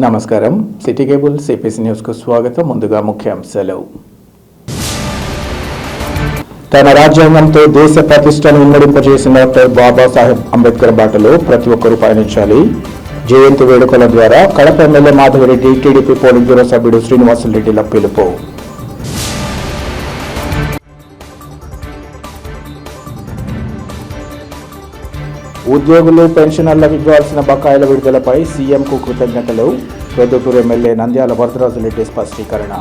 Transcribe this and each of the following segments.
నమస్కారం. City cable CPC న్యూస్కు స్వాగతం. ముందుగా ముఖ్యాంశాలు. తన రాజ్యాంగంతో దేశ ప్రతిష్టను ఇమ్మడింపజేసిన డాక్టర్ బాబాసాహెబ్ అంబేద్కర్ బాటలో ప్రతి ఒక్కరూ పయనించాలి. జయంతి వేడుకల ద్వారా Kadapa MLA Madhavareddy, TDP politburo సభ్యుడు శ్రీనివాసులరెడ్డిల పిలుపు. ఉద్యోగులు, పెన్షనర్లకు ఇవ్వాల్సిన బకాయిల విడుదలపై సీఎంకు కృతజ్ఞతలు. ప్రొద్దుటూరు ఎమ్మెల్యే నంద్యాల వరదరాజులరెడ్డి స్పష్టీకరణ.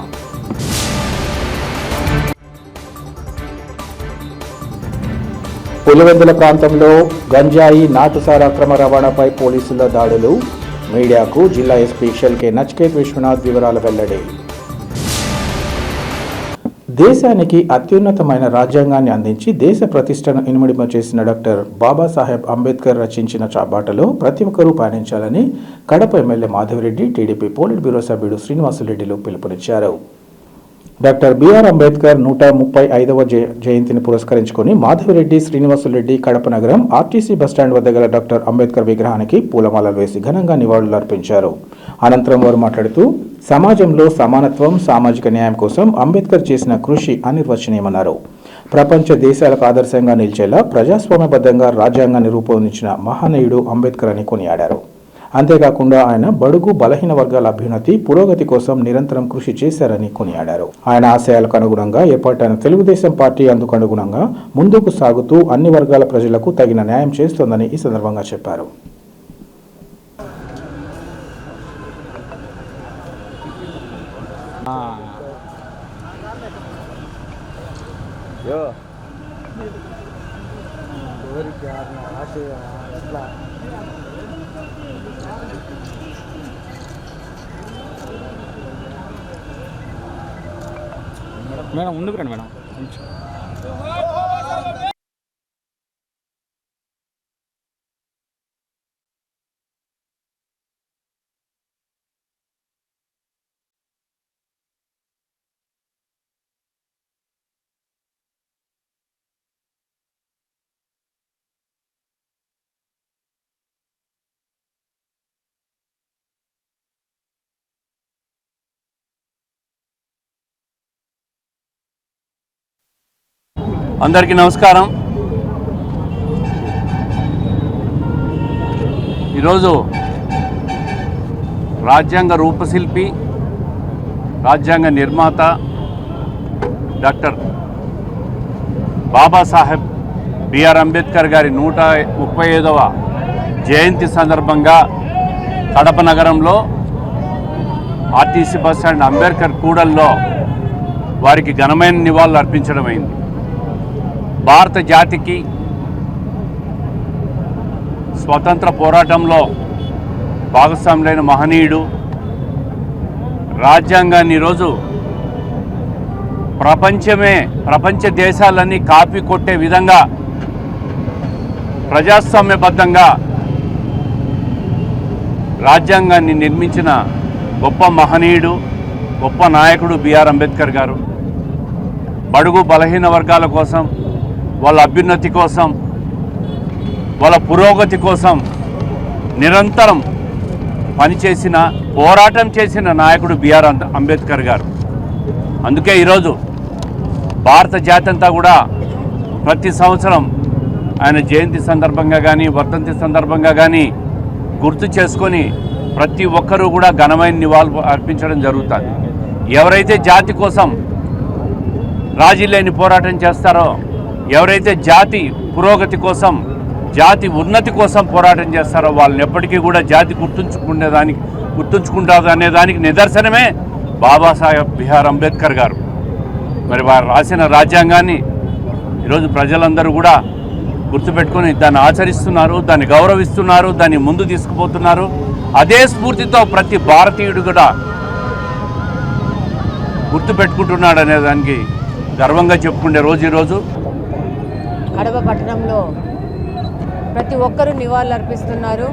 పులివెందుల ప్రాంతంలో గంజాయి, నాటుసారా అక్రమ రవాణాపై పోలీసుల దాడులు. మీడియాకు జిల్లా ఎస్పీ షెల్కే నచికేత్ విశ్వనాథ్ వివరాలు వెల్లడి. దేశానికి అత్యున్నతమైన రాజ్యాంగాన్ని అందించి దేశ ప్రతిష్టను ఇనుమడింప చేసిన డాక్టర్ బాబాసాహెబ్ అంబేద్కర్ రచించిన బాటలో ప్రతి ఒక్కరూ పయనించాలని Kadapa MLA Madhavareddy, TDP politburo సభ్యుడు శ్రీనివాసులరెడ్డిలు పిలుపునిచ్చారు. డాక్టర్ బిఆర్ అంబేద్కర్ 135వ జయంతిని పురస్కరించుకుని మాధవరెడ్డి, శ్రీనివాసులరెడ్డి కడప నగరం ఆర్టీసీ బస్టాండ్ వద్ద గల డాక్టర్ అంబేద్కర్ విగ్రహానికి పూలమాలలు వేసి ఘనంగా నివాళులు అర్పించారు. అనంతరం వారు మాట్లాడుతూ సమాజంలో సమానత్వం, సామాజిక న్యాయం కోసం అంబేద్కర్ చేసిన కృషి అనిర్వచనీయమన్నారు. ప్రపంచ దేశాలకు ఆదర్శంగా నిలిచేలా ప్రజాస్వామ్యబద్ధంగా రాజ్యాంగాన్ని రూపొందించిన మహనీయుడు అంబేద్కర్ అని కొనియాడారు. అంతేకాకుండా ఆయన బడుగు, బలహీన వర్గాల అభ్యున్నతి, పురోగతి కోసం నిరంతరం కృషి చేశారని కొనియాడారు. ఆయన ఆశయాలకు అనుగుణంగా ఏర్పాటైన తెలుగుదేశం పార్టీ అందుకు అనుగుణంగా ముందుకు సాగుతూ అన్ని వర్గాల ప్రజలకు తగిన న్యాయం చేస్తోందని ఈ సందర్భంగా చెప్పారు. మేడం ముందుకు రండి మేడం. అందరికీ నమస్కారం. ఈరోజు రాజ్యాంగ రూపశిల్పి, రాజ్యాంగ నిర్మాత డాక్టర్ బాబాసాహెబ్ బిఆర్ అంబేద్కర్ గారి 135వ జయంతి సందర్భంగా కడప నగరంలో ఆర్టీసీ బస్టాండ్ అంబేద్కర్ కూడల్లో వారికి ఘనమైన నివాళులు అర్పించడం అయింది. భారత జాతికి స్వతంత్ర పోరాటంలో భాగస్వాములైన మహనీయుడు, రాజ్యాంగాన్ని ఈరోజు ప్రపంచ దేశాలన్నీ కాపీ కొట్టే విధంగా ప్రజాస్వామ్యబద్ధంగా రాజ్యాంగాన్ని నిర్మించిన గొప్ప మహనీయుడు, గొప్ప నాయకుడు బిఆర్ అంబేద్కర్ గారు. బడుగు, బలహీన వర్గాల కోసం, వాళ్ళ అభ్యున్నతి కోసం, వాళ్ళ పురోగతి కోసం నిరంతరం పనిచేసిన, పోరాటం చేసిన నాయకుడు బిఆర్ అంబేద్కర్ గారు. అందుకే ఈరోజు భారత జాతి అంతా కూడా ప్రతి సంవత్సరం ఆయన జయంతి సందర్భంగా కానీ, వర్ధంతి సందర్భంగా కానీ గుర్తు చేసుకొని ప్రతి ఒక్కరూ కూడా ఘనమైన నివాళులు అర్పించడం జరుగుతుంది. ఎవరైతే జాతి కోసం రాజీ లేని పోరాటం చేస్తారో, ఎవరైతే జాతి పురోగతి కోసం, జాతి ఉన్నతి కోసం పోరాటం చేస్తారో వాళ్ళని ఎప్పటికీ కూడా జాతి గుర్తుంచుకుంటారు అనే దానికి నిదర్శనమే బాబాసాహెబ్ బిఆర్ అంబేద్కర్ గారు. మరి వారు రాసిన రాజ్యాంగాన్ని ఈరోజు ప్రజలందరూ కూడా గుర్తుపెట్టుకొని దాన్ని ఆచరిస్తున్నారు, దాన్ని గౌరవిస్తున్నారు, దాన్ని ముందు తీసుకుపోతున్నారు. అదే స్ఫూర్తితో ప్రతి భారతీయుడు కూడా గుర్తుపెట్టుకుంటున్నాడు అనే దానికి గర్వంగా చెప్పుకునే రోజు ఈరోజు. కడప పట్టణంలో ప్రతి ఒక్కరూ నివాళులు అర్పిస్తున్నారు.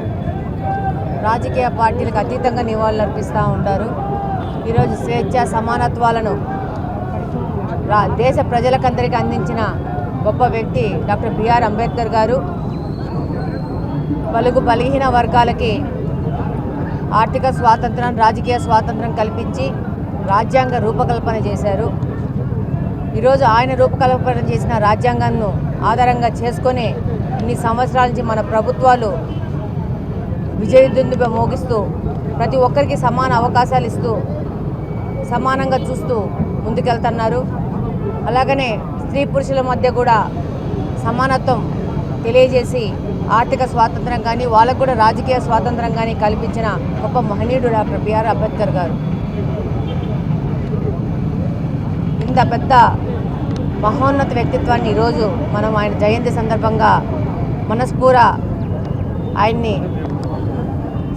రాజకీయ పార్టీలకు అతీతంగా నివాళులు అర్పిస్తూ ఉంటారు. ఈరోజు స్వేచ్ఛ, సమానత్వాలను దేశ ప్రజలకందరికీ అందించిన గొప్ప వ్యక్తి డాక్టర్ బిఆర్ అంబేద్కర్ గారు. బలుగు, బలహీన వర్గాలకి ఆర్థిక స్వాతంత్రం, రాజకీయ స్వాతంత్రం కల్పించి రాజ్యాంగ రూపకల్పన చేశారు. ఈరోజు ఆయన రూపకల్పన చేసిన రాజ్యాంగాన్ని ఆధారంగా చేసుకొని ఇన్ని సంవత్సరాల నుంచి మన ప్రభుత్వాలు విజయదుందుబ మోగిస్తూ ప్రతి ఒక్కరికి సమాన అవకాశాలు ఇస్తూ సమానంగా చూస్తూ ముందుకెళ్తున్నారు. అలాగనే స్త్రీ పురుషుల మధ్య కూడా సమానత్వం తెలియజేసి ఆర్థిక స్వాతంత్రం కానీ వాళ్ళకు కూడా రాజకీయ స్వాతంత్రం కానీ కల్పించిన గొప్ప మహనీయుడు డాక్టర్ బిఆర్ అంబేద్కర్ గారు. ఇంత పెద్ద మహోన్నత వ్యక్తిత్వాన్ని ఈరోజు మనం ఆయన జయంతి సందర్భంగా మనస్ఫూర్తిగా ఆయన్ని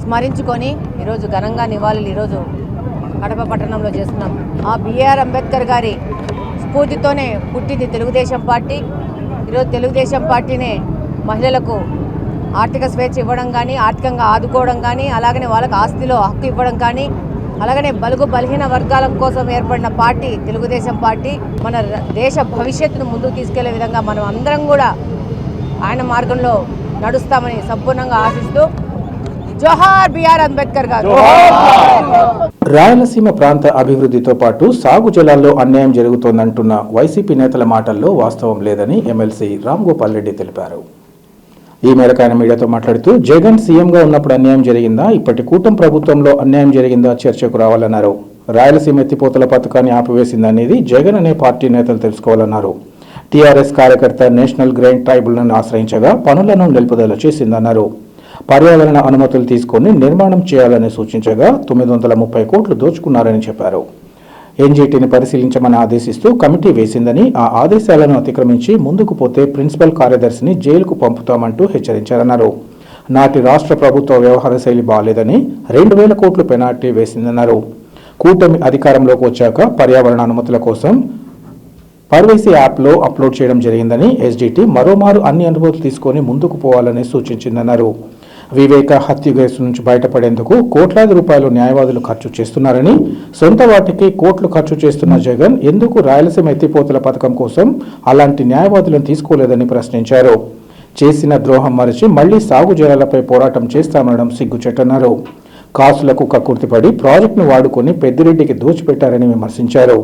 స్మరించుకొని ఈరోజు ఘనంగా నివాళులు ఈరోజు కడప పట్టణంలో చేస్తున్నాం. ఆ బిఆర్ అంబేద్కర్ గారి స్ఫూర్తితోనే పుట్టింది తెలుగుదేశం పార్టీ. ఈరోజు తెలుగుదేశం పార్టీనే మహిళలకు ఆర్థిక స్వేచ్ఛ ఇవ్వడం కానీ, ఆర్థికంగా ఆదుకోవడం కానీ, అలాగనే వాళ్ళకి ఆస్తిలో హక్కు ఇవ్వడం కానీ, అలాగనే బలుగు బలహీన వర్గాల కోసం ఏర్పడిన పార్టీ తెలుగుదేశం పార్టీ. మన దేశ భవిష్యత్తును ముందుకు తీసుకెళ్లే విధంగా మనం అందరం కూడా ఆయన మార్గంలో నడుస్తామని సంపూర్ణంగా ఆశిస్తూ జోహార్ బిఆర్ అంబేద్కర్ గారు. రాయలసీమ ప్రాంత అభివృద్ధితో పాటు సాగు జలాల్లో అన్యాయం జరుగుతోందంటున్న వైసీపీ నేతల మాటల్లో వాస్తవం లేదని ఎమ్మెల్సీ రామ్ గోపాల్ రెడ్డి తెలిపారు. ఈ మేరకు ఆయన మీడియాతో మాట్లాడుతూ జగన్ సీఎంగా ఉన్నప్పుడు అన్యాయం జరిగిందా, ఇప్పటి కూటమి ప్రభుత్వంలో అన్యాయం జరిగిందా చర్చకు రావాలన్నారు. రాయలసీమ ఎత్తిపోతల పథకాన్ని ఆపివేసిందనేది జగన్ అనే పార్టీ నేతలు తెలుసుకోవాలన్నారు. టీఆర్ఎస్ కార్యకర్త నేషనల్ గ్రైన్ ట్రైబ్యునల్ను ఆశ్రయించగా పనులను నిలుపుదల చేసిందన్నారు. పర్యావరణ అనుమతులు తీసుకుని నిర్మాణం చేయాలని సూచించగా 930 కోట్లు దోచుకున్నారని చెప్పారు. ఎన్జీటీని పరిశీలించమని ఆదేశిస్తూ కమిటీ వేసిందని, ఆ ఆదేశాలను అతిక్రమించి ముందుకు పోతే ప్రిన్సిపల్ కార్యదర్శిని జైలుకు పంపుతామంటూ హెచ్చరించారన్నారు. నాటి రాష్ట్ర ప్రభుత్వ వ్యవహార శైలి బాలేదని 2000 కోట్లు పెనాల్టీ వేసిందన్నారు. కూటమి అధికారంలోకి వచ్చాక పర్యావరణ అనుమతుల కోసం పర్వేసి యాప్లో అప్లోడ్ చేయడం జరిగిందని, ఎస్జీటీ మరోమారు అన్ని అనుమతులు తీసుకొని ముందుకు పోవాలని సూచించిందన్నారు. వివేక హత్య కేసు నుంచి బయటపడేందుకు కోట్లాది రూపాయలు న్యాయవాదులు ఖర్చు చేస్తున్నారని, సొంత వాటికి కోట్లు ఖర్చు చేస్తున్న జగన్ ఎందుకు రాయలసీమ ఎత్తిపోతల పథకం కోసం అలాంటి న్యాయవాదులను తీసుకోలేదని ప్రశ్నించారు. చేసిన ద్రోహం మరచి మళ్లీ సాగు జలాలపై పోరాటం చేస్తామనడం సిగ్గుచెట్టన్నారు. కాసులకు కక్కుర్తిపడి ప్రాజెక్టును వాడుకొని పెద్దిరెడ్డికి దోచిపెట్టారని విమర్శించారు.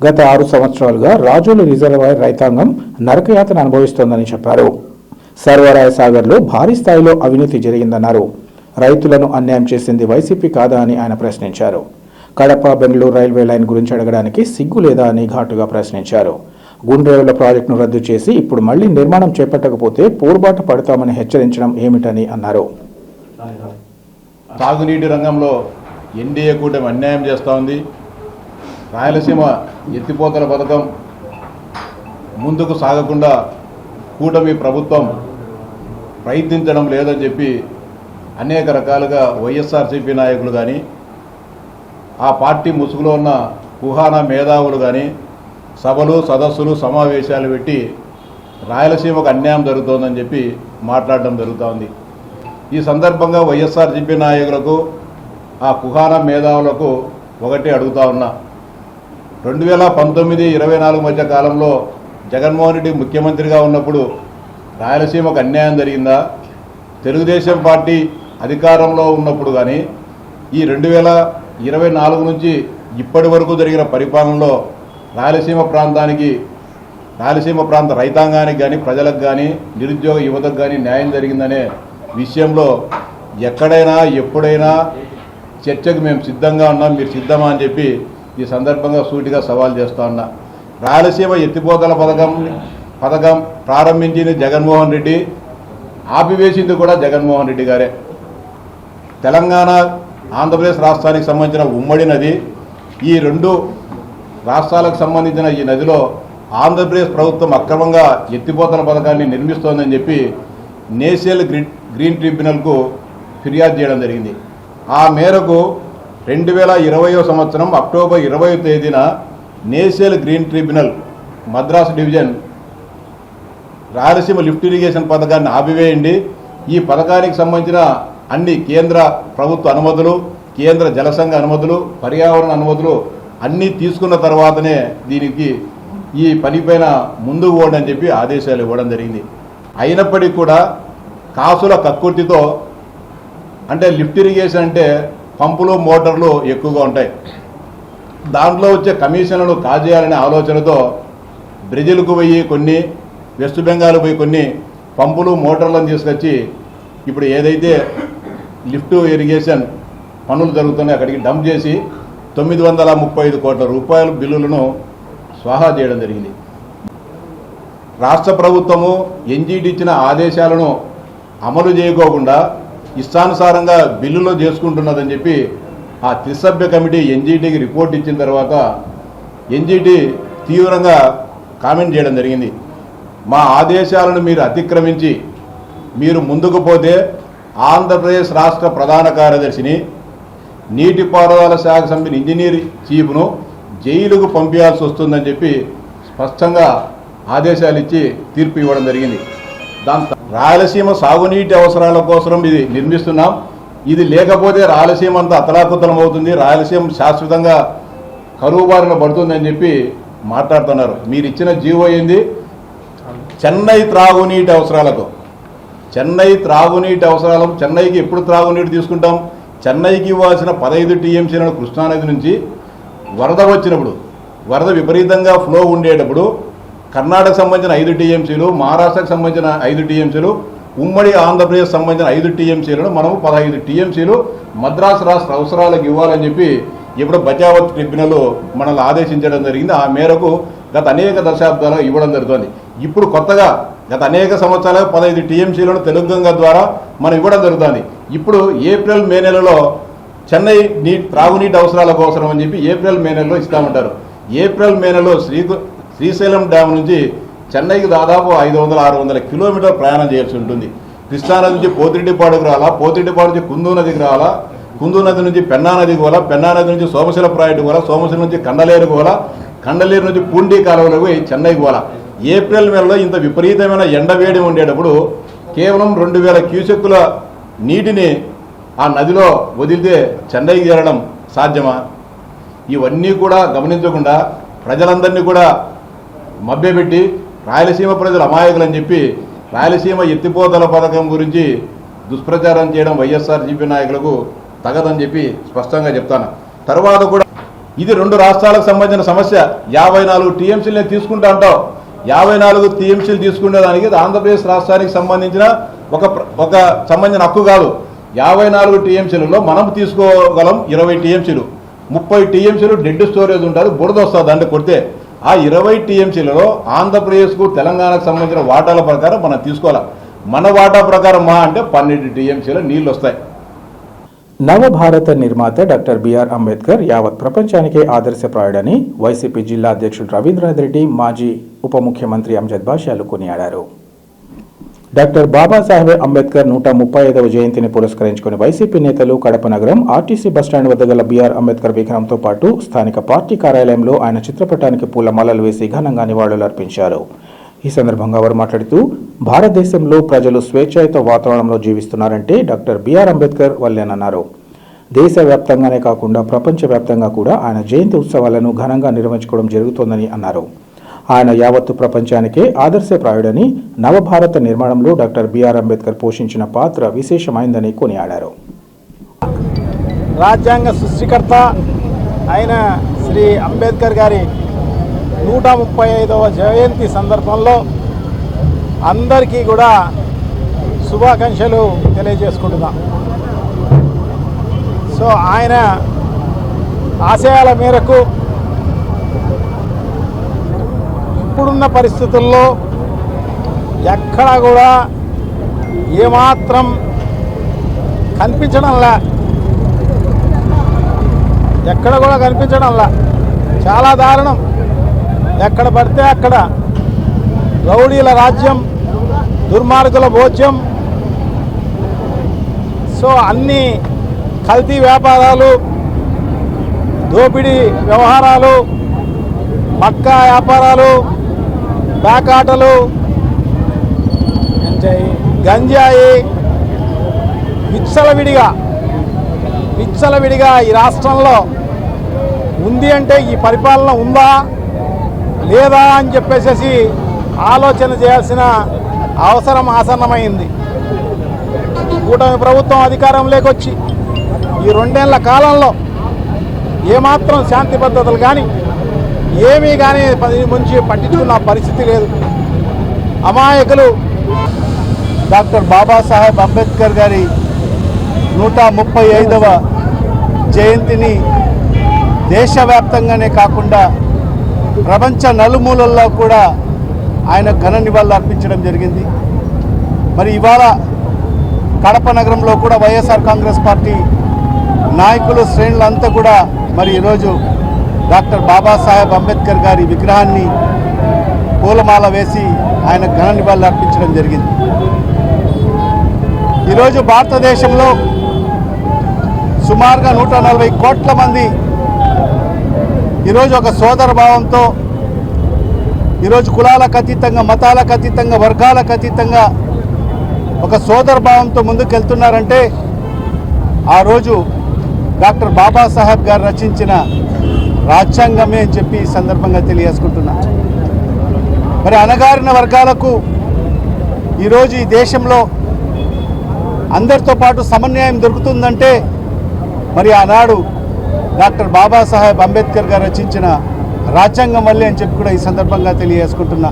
గత 6 సంవత్సరాలుగా రాజోలు రిజర్వాయర్ రైతాంగం నరకయాతన అనుభవిస్తోందని చెప్పారు. సర్వరాయ సాగర్లో భారీ స్థాయిలో అవినీతి జరిగిందన్నారు. రైతులను అన్యాయం చేసింది వైసీపీ కాదా అని ఆయన ప్రశ్నించారు. కడప బెంగళూరు రైల్వే లైన్ గురించి అడగడానికి సిగ్గు లేదా అని ఘాటుగా ప్రశ్నించారు. గుండ్రేవుల ప్రాజెక్టును రద్దు చేసి ఇప్పుడు మళ్లీ నిర్మాణం చేపట్టకపోతే పోరుబాట పడతామని హెచ్చరించడం ఏమిటని అన్నారు. సాగునీటి రంగంలో ఎన్డీఏ కూటమి అన్యాయం చేస్తూ ఉంది. రాయలసీమ ఎత్తిపోతల పథకం ముందుకు సాగకుండా కూటమి ప్రభుత్వం ప్రయత్నించడం లేదని చెప్పి అనేక రకాలుగా వైఎస్ఆర్సీపీ నాయకులు కానీ, ఆ పార్టీ ముసుగులో ఉన్న కుహానా మేధావులు కానీ సభలు, సదస్సులు, సమావేశాలు పెట్టి రాయలసీమకు అన్యాయం జరుగుతోందని చెప్పి మాట్లాడడం జరుగుతూ ఉంది. ఈ సందర్భంగా వైఎస్ఆర్సీపీ నాయకులకు, ఆ కుహానా మేధావులకు ఒకటి అడుగుతా ఉన్నా. 2019-24 మధ్య కాలంలో జగన్మోహన్ రెడ్డి ముఖ్యమంత్రిగా ఉన్నప్పుడు రాయలసీమకు అన్యాయం జరిగిందా? తెలుగుదేశం పార్టీ అధికారంలో ఉన్నప్పుడు కానీ ఈ 2024 నుంచి ఇప్పటి వరకు జరిగిన పరిపాలనలో రాయలసీమ ప్రాంత రైతాంగానికి కానీ, ప్రజలకు కానీ, నిరుద్యోగ యువతకు కానీ న్యాయం జరిగిందనే విషయంలో ఎక్కడైనా ఎప్పుడైనా చర్చకు మేము సిద్ధంగా ఉన్నాం, మీరు సిద్ధమా అని చెప్పి ఈ సందర్భంగా సూటిగా సవాల్ చేస్తూ ఉన్నా. రాయలసీమ ఎత్తిపోతల పథకం ప్రారంభించింది జగన్మోహన్ రెడ్డి, ఆపివేసింది కూడా జగన్మోహన్ రెడ్డి గారే. తెలంగాణ, ఆంధ్రప్రదేశ్ రాష్ట్రానికి సంబంధించిన ఉమ్మడి నది. ఈ 2 రాష్ట్రాలకు సంబంధించిన ఈ నదిలో ఆంధ్రప్రదేశ్ ప్రభుత్వం అక్రమంగా ఎత్తిపోతల పథకాన్ని నిర్మిస్తోందని చెప్పి నేషనల్ గ్రీన్ ట్రిబ్యునల్కు ఫిర్యాదు చేయడం జరిగింది. ఆ మేరకు 2020 సంవత్సరం అక్టోబర్ 20వ తేదీన national green tribunal Madras division Rayalaseema lift irrigation పథకాన్ని ఆపివేయండి, ఈ పథకానికి సంబంధించిన అన్ని కేంద్ర ప్రభుత్వ అనుమతులు, కేంద్ర జలసంఘ అనుమతులు, పర్యావరణ అనుమతులు అన్నీ తీసుకున్న తర్వాతనే దీనికి ఈ పనిపైన ముందుకు పోవడం చెప్పి ఆదేశాలు ఇవ్వడం జరిగింది. అయినప్పటికీ కూడా కాసుల కక్కుర్తితో, అంటే లిఫ్ట్ ఇరిగేషన్ అంటే పంపులు మోటార్లు ఎక్కువగా ఉంటాయి. దాంట్లో వచ్చే కమిషన్లను కాజేయాలనే ఆలోచనతో బ్రెజిల్కు పోయి కొన్ని, వెస్ట్ బెంగాల్ పోయి కొన్ని పంపులు మోటార్లను తీసుకొచ్చి ఇప్పుడు ఏదైతే లిఫ్ట్ ఇరిగేషన్ పనులు జరుగుతున్నాయో అక్కడికి డంప్ చేసి 935 కోట్ల రూపాయల బిల్లులను స్వాహా చేయడం జరిగింది. రాష్ట్ర ప్రభుత్వము ఎన్జీటీ ఇచ్చిన ఆదేశాలను అమలు చేయకోకుండా ఇష్టానుసారంగా బిల్లులు చేసుకుంటున్నదని చెప్పి ఆ త్రిసభ్య కమిటీ ఎన్జీటీకి రిపోర్ట్ ఇచ్చిన తర్వాత ఎన్జీటీ తీవ్రంగా కామెంట్ చేయడం జరిగింది. మా ఆదేశాలను మీరు అతిక్రమించి మీరు ముందుకు పోతే ఆంధ్రప్రదేశ్ రాష్ట్ర ప్రధాన కార్యదర్శిని, నీటిపారుదల శాఖ సంబంధించిన ఇంజనీర్ చీఫ్ను జైలుకు పంపించాల్సి వస్తుందని చెప్పి స్పష్టంగా ఆదేశాలు ఇచ్చి తీర్పు ఇవ్వడం జరిగింది. దాంతో రాయలసీమ సాగునీటి అవసరాల కోసం ఇది నిర్మిస్తున్నాం, ఇది లేకపోతే రాయలసీమ అంతా అతలాకుతలం అవుతుంది, రాయలసీమ శాశ్వతంగా కరువు బారిన పడుతుందని చెప్పి మాట్లాడుతున్నారు. మీరు ఇచ్చిన జీవో ఏంది? చెన్నై త్రాగునీటి అవసరాలకు, చెన్నై త్రాగునీటి అవసరాలకు, చెన్నైకి ఎప్పుడు త్రాగునీటి తీసుకుంటాం? చెన్నైకి ఇవ్వాల్సిన 15 టీఎంసీలను కృష్ణానది నుంచి వరద వచ్చినప్పుడు, వరద విపరీతంగా ఫ్లో ఉండేటప్పుడు కర్ణాటక సంబంధించిన 5 టీఎంసీలు, మహారాష్ట్రకు సంబంధించిన 5 టీఎంసీలు, ఉమ్మడి ఆంధ్రప్రదేశ్ సంబంధించిన 5 టీఎంసీలను మనము 15 టీఎంసీలు మద్రాసు రాష్ట్ర అవసరాలకు ఇవ్వాలని చెప్పి ఇప్పుడు బచావత్ ట్రిబ్యునల్ మనల్ని ఆదేశించడం జరిగింది. ఆ మేరకు గత అనేక దశాబ్దాలు ఇవ్వడం జరుగుతుంది. ఇప్పుడు కొత్తగా గత అనేక సంవత్సరాలుగా 15 టీఎంసీలను తెలుగుగంగ ద్వారా మనం ఇవ్వడం జరుగుతుంది. ఇప్పుడు ఏప్రిల్ మే నెలలో చెన్నై త్రాగునీటి అవసరాల కోసం అని చెప్పి ఏప్రిల్ మే నెలలో ఇస్తామంటారు. ఏప్రిల్ మే నెలలో శ్రీశైలం డ్యామ్ నుంచి చెన్నైకి దాదాపు 500-600 కిలోమీటర్ల ప్రయాణం చేయాల్సి ఉంటుంది. కృష్ణానది నుంచి పోతిరెడ్డిపాడుకు రావాలా, పోతిరెడ్డిపాడు నుంచి కుందూ నదికి రావాలా, కుందూ నది నుంచి పెన్నా నదికి పోవాలా, పెన్నా నది నుంచి సోమశిల ప్రాజెక్టుకు పోవాలా, సోమశిల నుంచి కండలేరుకు పోవాలా, కండలేరు నుంచి పూండి కాలువలకు పోయి చెన్నైకి పోవాలా. ఏప్రిల్ నెలలో ఇంత విపరీతమైన ఎండవేడి ఉండేటప్పుడు కేవలం 2000 క్యూసెక్కుల నీటిని ఆ నదిలో వదిలితే చెన్నైకి చేరడం సాధ్యమా? ఇవన్నీ కూడా గమనించకుండా ప్రజలందరినీ కూడా మభ్యపెట్టి రాయలసీమ ప్రజలు అమాయకులని చెప్పి రాయలసీమ ఎత్తిపోతల పథకం గురించి దుష్ప్రచారం చేయడం వైఎస్ఆర్సీపీ నాయకులకు తగదని చెప్పి స్పష్టంగా చెప్తాను. తర్వాత కూడా ఇది 2 రాష్ట్రాలకు సంబంధించిన సమస్య. 54 టీఎంసీలు తీసుకుంటా అంటావు. 54 టీఎంసీలు తీసుకునే దానికి ఆంధ్రప్రదేశ్ రాష్ట్రానికి సంబంధించిన ఒక సంబంధించిన హక్కు కాదు. 54 టీఎంసీలలో మనం తీసుకోగలం 20 టీఎంసీలు, 30 టీఎంసీలు డెడ్ స్టోరేజ్ ఉంటుంది, బురద వస్తుంది అంటే కొడితే. ఆ 20 టీఎంసీలలో ఆంధ్రప్రదేశ్కు తెలంగాణకు సంబంధించిన వాటాల ప్రకారం మనం తీసుకోవాలి. మన వాటా ప్రకారం మా అంటే 12 టీఎంసీల నీళ్ళు వస్తాయి. నవభారత నిర్మాత డాక్టర్ బిఆర్ అంబేద్కర్ యావత్ ప్రపంచానికే ఆదర్శప్రాయుడని వైసీపీ జిల్లా అధ్యక్షుడు రవీంద్రనాథ్ రెడ్డి, మాజీ ఉప ముఖ్యమంత్రి అంజద్ బాషాలు కొనియాడారు. డాక్టర్ బాబాసాహెబ్ అంబేద్కర్ 135వ జయంతిని పురస్కరించుకుని వైసీపీ నేతలు కడప నగరం ఆర్టీసీ బస్టాండ్ వద్ద గల బిఆర్ అంబేద్కర్ విగ్రహంతో పాటు స్థానిక పార్టీ కార్యాలయంలో ఆయన చిత్రపటానికి పూలమాలలు వేసి ఘనంగా నివాళులర్పించారు. ఈ సందర్భంగా వారు మాట్లాడుతూ భారతదేశంలో ప్రజలు స్వేచ్ఛాయుత వాతావరణంలో జీవిస్తున్నారంటే డాక్టర్ బిఆర్ అంబేద్కర్ వల్లేనన్నారు. దేశవ్యాప్తంగానే కాకుండా ప్రపంచవ్యాప్తంగా కూడా ఆయన జయంతి ఉత్సవాలను ఘనంగా నిర్వహించుకోవడం జరుగుతోందని అన్నారు. ఆయన యావత్తు ప్రపంచానికే ఆదర్శప్రాయుడని, నవభారత నిర్మాణంలో డాక్టర్ బిఆర్ అంబేద్కర్ పోషించిన పాత్ర విశేషమైందని కొనియాడారు. రాజ్యాంగ సృష్టికర్త అయిన శ్రీ అంబేద్కర్ గారి 135వ జయంతి సందర్భంలో అందరికీ కూడా శుభాకాంక్షలు తెలియజేసుకుంటున్నాం. సో ఆయన ఆశయాల మేరకు ఇప్పుడున్న పరిస్థితుల్లో ఎక్కడా కూడా ఏమాత్రం కనిపించడంలా, ఎక్కడ కూడా కనిపించడంలా, చాలా దారుణం. ఎక్కడ పడితే అక్కడ రౌడీల రాజ్యం, దుర్మార్గుల భోజ్యం. సో అన్ని కల్తీ వ్యాపారాలు, దోపిడీ వ్యవహారాలు, మక్కా వ్యాపారాలు, బ్యాకాటలు, గంజాయి విచ్చలవిడిగా ఈ రాష్ట్రంలో ఉంది. అంటే ఈ పరిపాలన ఉందా లేదా అని చెప్పేసి ఆలోచన చేయాల్సిన అవసరం ఆసన్నమైంది. కూటమి ప్రభుత్వం అధికారంలోకి వచ్చి ఈ 2 ఏళ్ల కాలంలో ఏమాత్రం శాంతి భద్రతలు కానీ ఏమీ కానీ ముంచి పట్టించుకున్న పరిస్థితి లేదు. అమాయకులు. డాక్టర్ బాబాసాహెబ్ అంబేద్కర్ గారి 135వ జయంతిని దేశవ్యాప్తంగానే కాకుండా ప్రపంచ నలుమూలల్లో కూడా ఆయన ఘన నివాళులు అర్పించడం జరిగింది. మరి ఇవాళ కడప నగరంలో కూడా వైఎస్ఆర్ కాంగ్రెస్ పార్టీ నాయకులు శ్రేణులంతా కూడా మరి ఈరోజు డాక్టర్ బాబాసాహెబ్ అంబేద్కర్ గారి విగ్రహాన్ని పూలమాల వేసి ఆయన ఘన నివాళులు అర్పించడం జరిగింది. ఈరోజు భారతదేశంలో సుమారుగా 140 కోట్ల మంది ఈరోజు ఒక సోదర భావంతో ఈరోజు కులాలకు అతీతంగా, మతాలకు అతీతంగా, వర్గాలకు అతీతంగా ఒక సోదర భావంతో ముందుకెళ్తున్నారంటే ఆ రోజు డాక్టర్ బాబాసాహెబ్ గారు రచించిన రాజ్యాంగమే అని చెప్పి ఈ సందర్భంగా తెలియజేసుకుంటున్నా. మరి అణగారిన వర్గాలకు ఈరోజు ఈ దేశంలో అందరితో పాటు సమన్యాయం దొరుకుతుందంటే మరి ఆనాడు డాక్టర్ బాబాసాహెబ్ అంబేద్కర్ గారు రచించిన రాజ్యాంగం వల్లే అని చెప్పి కూడా ఈ సందర్భంగా తెలియజేసుకుంటున్నా.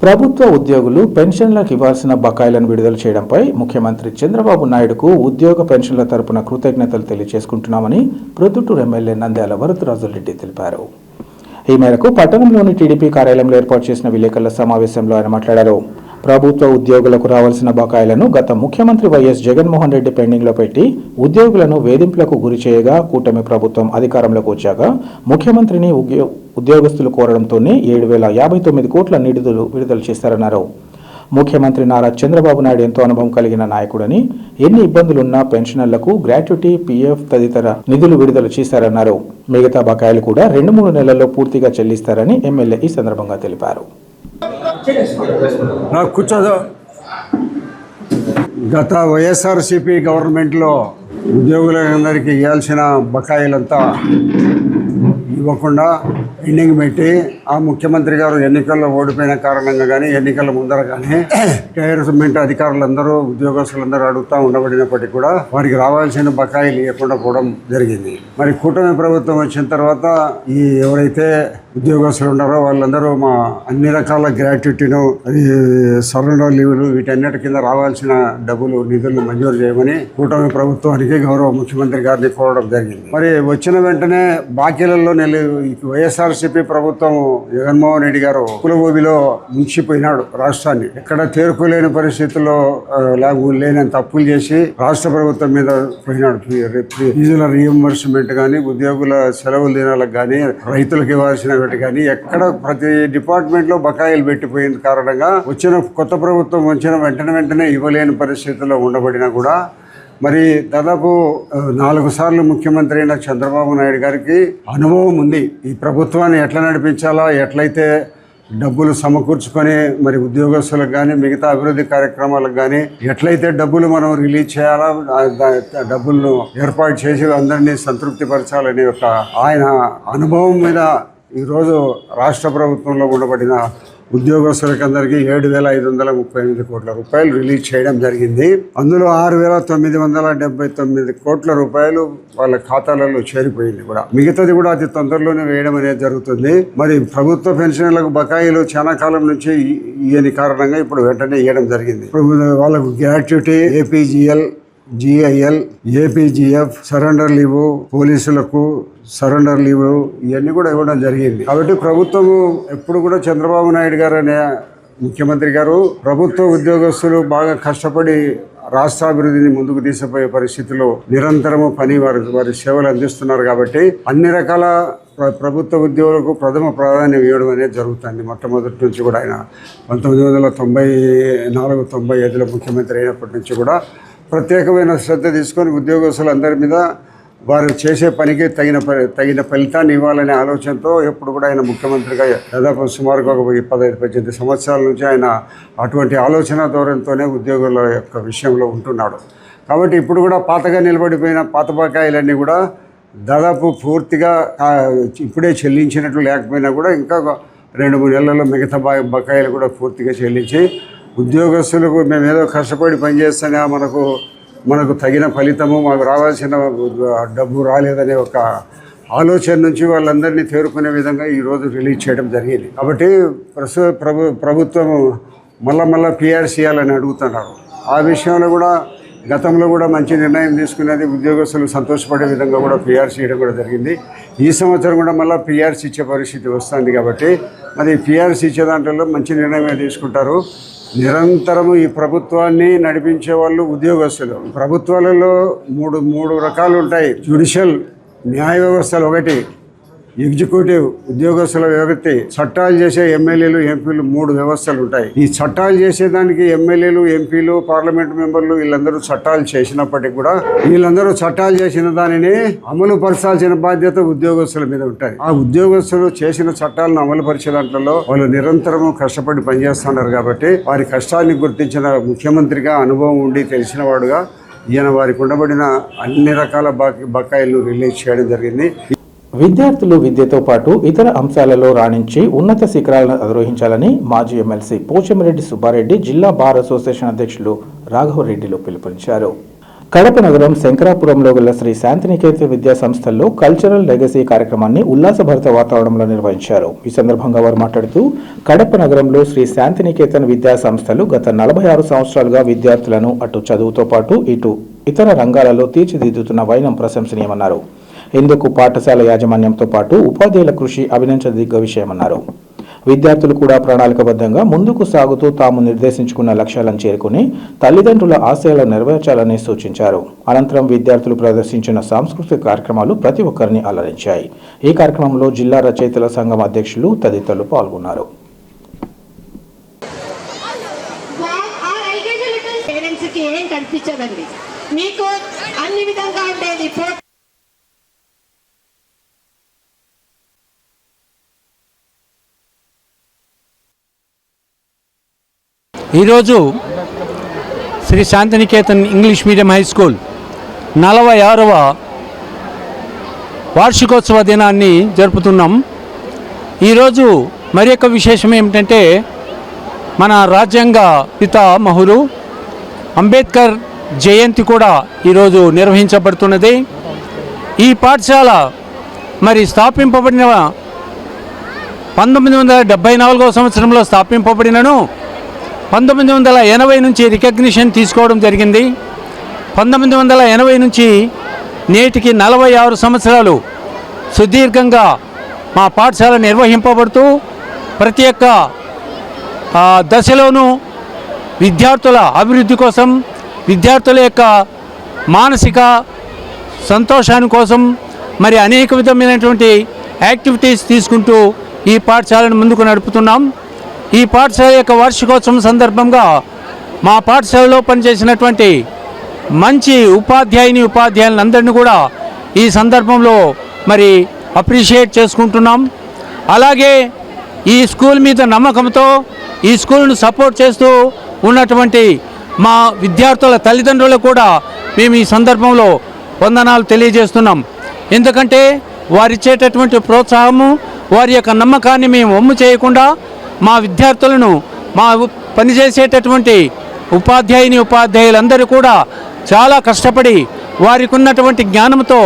ప్రభుత్వ ఉద్యోగులు పెన్షన్లకు ఇవ్వాల్సిన బకాయిలను విడుదల చేయడంపై ముఖ్యమంత్రి చంద్రబాబు నాయుడుకు ఉద్యోగ పెన్షన్ల తరపున కృతజ్ఞతలు తెలియజేసుకుంటున్నామని ప్రొద్దుటూరు ఎమ్మెల్యే నంద్యాల వరదరాజులరెడ్డి తెలిపారు. ఈ మేరకు పట్టణంలోని టీడీపీ కార్యాలయంలో ఏర్పాటు చేసిన విలేకరుల సమావేశంలో ఆయన మాట్లాడారు. ప్రభుత్వ ఉద్యోగులకు రావాల్సిన బకాయిలను గత ముఖ్యమంత్రి వైఎస్ జగన్మోహన్ రెడ్డి పెండింగ్లో పెట్టి ఉద్యోగులను వేధింపులకు గురి చేయగా కూటమి ప్రభుత్వం అధికారంలోకి వచ్చాక ముఖ్యమంత్రిని ఉద్యోగస్తులు కోరడంతోనే 7,059 కోట్ల నిధులు విడుదల చేశారన్నారు. ముఖ్యమంత్రి నారా చంద్రబాబు నాయుడు ఎంతో అనుభవం కలిగిన నాయకుడని, ఎన్ని ఇబ్బందులున్నా పెన్షనర్లకు గ్రాట్యుటీ, పీఎఫ్ తదితర నిధులు విడుదల చేశారన్నారు. మిగతా బకాయిలు కూడా 2-3 నెలల్లో పూర్తిగా చెల్లిస్తారని ఎమ్మెల్యే ఈ సందర్భంగా తెలిపారు. గత వైఎస్ఆర్సీపీ గవర్నమెంట్లో ఉద్యోగులందరికీ ఇవ్వాల్సిన బకాయిలంతా ఇవ్వకుండా పెండింగ్ పెట్టి ఆ ముఖ్యమంత్రి గారు ఎన్నికల్లో ఓడిపోయిన కారణంగా కానీ ఎన్నికల ముందర కానీ గవర్నమెంట్ అధికారులందరూ ఉద్యోగస్తులందరూ అడుగుతూ ఉండబడినప్పటికీ కూడా వారికి రావాల్సిన బకాయిలు ఇవ్వకుండా పోవడం జరిగింది. మరి కూటమి ప్రభుత్వం వచ్చిన తర్వాత ఈ ఎవరైతే ఉద్యోగస్తులు ఉన్నారో వాళ్ళందరూ మా అన్ని రకాల గ్రాట్యుటీను, అది సరెండర్ లీవులు, వీటన్నిటి కింద రావాల్సిన డబ్బులు, నిధులు మంజూరు చేయమని కూటమి ప్రభుత్వానికి గౌరవ ముఖ్యమంత్రి గారిని కోరడం జరిగింది. మరి వచ్చిన వెంటనే బాకీలలో వైఎస్ఆర్సీపీ ప్రభుత్వం జగన్మోహన్ రెడ్డి గారు కులభూమిలో ముంచిపోయినాడు రాష్ట్రాన్ని. ఎక్కడ తేరుకోలేని పరిస్థితుల్లో లేనంత అప్పులు చేసి రాష్ట్ర ప్రభుత్వం మీద పోయినాడు. ఫీజుల రీఎంబర్స్మెంట్ కానీ, ఉద్యోగుల సెలవుల దినాలకు కానీ, రైతులకు ఇవ్వాల్సిన వాటి కానీ ఎక్కడ ప్రతి డిపార్ట్మెంట్లో బకాయిలు పెట్టిపోయిన కారణంగా వచ్చిన కొత్త ప్రభుత్వం వచ్చిన వెంటనే ఇవ్వలేని పరిస్థితుల్లో ఉండబడినా కూడా మరి దాదాపు 4 సార్లు ముఖ్యమంత్రి అయిన చంద్రబాబు నాయుడు గారికి అనుభవం ఉంది. ఈ ప్రభుత్వాన్ని ఎట్లా నడిపించాలా, ఎట్లయితే డబ్బులు సమకూర్చుకొని మరి ఉద్యోగస్తులకు కానీ మిగతా అభివృద్ధి కార్యక్రమాలకు కానీ ఎట్లయితే డబ్బులు మనం రిలీజ్ చేయాలా, డబ్బులను ఏర్పాటు చేసి అందరినీ సంతృప్తిపరచాలనే ఒక ఆయన అనుభవం మీద ఈరోజు రాష్ట్ర ప్రభుత్వంలో ఉండబడిన ఉద్యోగస్తులకి అందరికీ 7,538 కోట్ల రూపాయలు రిలీజ్ చేయడం జరిగింది. అందులో 6,979 కోట్ల రూపాయలు వాళ్ళ ఖాతాలలో చేరిపోయింది. కూడా మిగతాది కూడా అతి తొందరలోనే వేయడం అనేది జరుగుతుంది. మరి ప్రభుత్వ పెన్షన్లకు బకాయిలు చాలా కాలం నుంచి ఇయని కారణంగా ఇప్పుడు వెంటనే ఇవ్వడం జరిగింది. వాళ్ళకు gratuity, APGL, GIL, APGF, surrender leave, పోలీసులకు సరెండర్ లీవు ఇవన్నీ కూడా ఇవ్వడం జరిగింది. కాబట్టి ప్రభుత్వము ఎప్పుడు కూడా చంద్రబాబు నాయుడు గారు అనే ముఖ్యమంత్రి గారు ప్రభుత్వ ఉద్యోగస్తులు బాగా కష్టపడి రాష్ట్రాభివృద్ధిని ముందుకు తీసుకుపోయే పరిస్థితిలో నిరంతరము వారి సేవలు అందిస్తున్నారు. కాబట్టి అన్ని రకాల ప్రభుత్వ ఉద్యోగులకు ప్రథమ ప్రాధాన్యం ఇవ్వడం అనేది జరుగుతుంది. మొట్టమొదటి నుంచి కూడా ఆయన 1994-95లో ముఖ్యమంత్రి అయినప్పటి నుంచి కూడా ప్రత్యేకమైన శ్రద్ధ తీసుకొని ఉద్యోగస్తులందరి మీద వారు చేసే పనికి తగిన ఫలితాన్ని ఇవ్వాలనే ఆలోచనతో ఎప్పుడు కూడా ఆయన ముఖ్యమంత్రిగా దాదాపు సుమారుగా 15-18 సంవత్సరాల నుంచి ఆయన అటువంటి ఆలోచన ధోరణితోనే ఉద్యోగుల యొక్క విషయంలో ఉంటున్నాడు. కాబట్టి ఇప్పుడు కూడా పాతగా నిలబడిపోయిన పాత బకాయిలన్నీ కూడా దాదాపు పూర్తిగా ఇప్పుడే చెల్లించినట్లు లేకపోయినా కూడా ఇంకా 2-3 నెలల్లో మిగతా బకాయిలు కూడా పూర్తిగా చెల్లించి ఉద్యోగస్తులకు మేము ఏదో కష్టపడి పనిచేస్తేనే మనకు మనకు తగిన ఫలితము, మాకు రావాల్సిన డబ్బు రాలేదనే ఒక ఆలోచన నుంచి వాళ్ళందరినీ తేరుకునే విధంగా ఈరోజు రిలీజ్ చేయడం జరిగింది. కాబట్టి ప్రభుత్వం మళ్ళా పిఆర్సీ ఇవ్వాలని అడుగుతున్నారు. ఆ విషయంలో కూడా గతంలో కూడా మంచి నిర్ణయం తీసుకునేది, ఉద్యోగస్తులు సంతోషపడే విధంగా కూడా పిఆర్సీ ఇవ్వడం కూడా జరిగింది. ఈ సంవత్సరం కూడా మళ్ళీ పిఆర్సీ ఇచ్చే పరిస్థితి వస్తుంది. కాబట్టి మరి పిఆర్సీ ఇచ్చే దాంట్లో మంచి నిర్ణయమే తీసుకుంటారు. నిరంతరము ఈ ప్రభుత్వాన్ని నడిపించే వాళ్ళు ఉద్యోగస్తులు. ప్రభుత్వాలలో మూడు రకాలు ఉంటాయి. జ్యుడిషియల్ న్యాయ వ్యవస్థలు ఒకటి, ఎగ్జిక్యూటివ్ ఉద్యోగస్తుల వ్యక్తి, చట్టాలు చేసే ఎమ్మెల్యేలు ఎంపీలు 3 వ్యవస్థలు ఉంటాయి. ఈ చట్టాలు చేసేదానికి ఎమ్మెల్యేలు ఎంపీలు పార్లమెంట్ మెంబర్లు వీళ్ళందరూ చట్టాలు చేసినప్పటికీ కూడా వీళ్ళందరూ చట్టాలు చేసిన దానిని అమలు పరచాల్సిన బాధ్యత ఉద్యోగస్తుల మీద ఉంటుంది. ఆ ఉద్యోగస్తులు చేసిన చట్టాలను అమలు పరిచే దాంట్లో వాళ్ళు నిరంతరము కష్టపడి పనిచేస్తున్నారు. కాబట్టి వారి కష్టాన్ని గుర్తించిన ముఖ్యమంత్రిగా, అనుభవం ఉండి తెలిసిన వాడుగా ఈయన వారికి ఉండబడిన అన్ని రకాల బకాయిలను రిలీజ్ చేయడం జరిగింది. విద్యార్థులు విద్యతో పాటు ఇతర అంశాలలో రాణించి ఉన్నత శిఖరాలను అధిరోహించాలని మాజీ ఎమ్మెల్సీ పోచమిరెడ్డి సుబ్బారెడ్డి జిల్లా బార్ అసోసియేషన్ అధ్యక్షులు రాఘవరెడ్డిలు పిలుపునిచ్చారు. కడప నగరం శంకరాపురంలో గల శ్రీ శాంతినికేతన్ విద్యా సంస్థల్లో కల్చరల్ లెగసీ కార్యక్రమాన్ని ఉల్లాసభరిత వాతావరణంలో నిర్వహించారు. ఈ సందర్భంగా వారు మాట్లాడుతూ కడప నగరంలో శ్రీ శాంతినికేతన్ విద్యా సంస్థలు గత 46 సంవత్సరాలుగా విద్యార్థులను అటు చదువుతో పాటు ఇటు ఇతర రంగాలలో తీర్చిదిద్దుతున్న వైనం ప్రశంసనీయమన్నారు. ఇందుకు పాఠశాల యాజమాన్యంతో పాటు ఉపాధ్యాయుల కృషి అభినందించదగ్గ విషయమన్నారు. విద్యార్థులు కూడా ప్రణాళికబద్ధంగా ముందుకు సాగుతూ తాము నిర్దేశించుకున్న లక్ష్యాలను చేరుకుని తల్లిదండ్రుల ఆశయాలను నెరవేర్చాలని సూచించారు. అనంతరం విద్యార్థులు ప్రదర్శించిన సాంస్కృతిక కార్యక్రమాలు ప్రతి ఒక్కరిని అలరించాయి. ఈ కార్యక్రమంలో జిల్లా రచయితల సంఘం అధ్యక్షులు తదితరులు పాల్గొన్నారు. మీకు అన్ని విధంగా ఉండేది. ఈరోజు Shri Shantiniketan English medium high school 46వ వార్షికోత్సవ దినాన్ని జరుపుతున్నాం. ఈరోజు మరి యొక్క విశేషం ఏమిటంటే మన రాజ్యాంగ పితామహులు అంబేద్కర్ జయంతి కూడా ఈరోజు నిర్వహించబడుతున్నది. ఈ పాఠశాల మరి స్థాపింపబడిన 1974వ సంవత్సరంలో స్థాపింపబడినను 1980 నుంచి రికగ్నిషన్ తీసుకోవడం జరిగింది. 1980 నుంచి నేటికి 46 సంవత్సరాలు సుదీర్ఘంగా మా పాఠశాల నిర్వహింపబడుతూ ప్రతి ఒక్క దశలోనూ విద్యార్థుల అభివృద్ధి కోసం, విద్యార్థుల యొక్క మానసిక సంతోషాని కోసం మరి అనేక విధమైనటువంటి యాక్టివిటీస్ తీసుకుంటూ ఈ పాఠశాలను ముందుకు నడుపుతున్నాం. ఈ పాఠశాల యొక్క వార్షికోత్సవం సందర్భంగా మా పాఠశాలలో పనిచేసినటువంటి మంచి ఉపాధ్యాయులందరినీ కూడా ఈ సందర్భంలో మరి అప్రిషియేట్ చేసుకుంటున్నాం. అలాగే ఈ స్కూల్ మీద నమ్మకంతో ఈ స్కూల్ను సపోర్ట్ చేస్తూ ఉన్నటువంటి మా విద్యార్థుల తల్లిదండ్రులకు కూడా మేము ఈ సందర్భంలో వందనాలు తెలియజేస్తున్నాం. ఎందుకంటే వారిచ్చేటటువంటి ప్రోత్సాహము, వారి యొక్క నమ్మకాన్ని మేము వమ్ము చేయకుండా మా విద్యార్థులను, మా పనిచేసేటటువంటి ఉపాధ్యాయులందరూ కూడా చాలా కష్టపడి వారికి ఉన్నటువంటి జ్ఞానంతో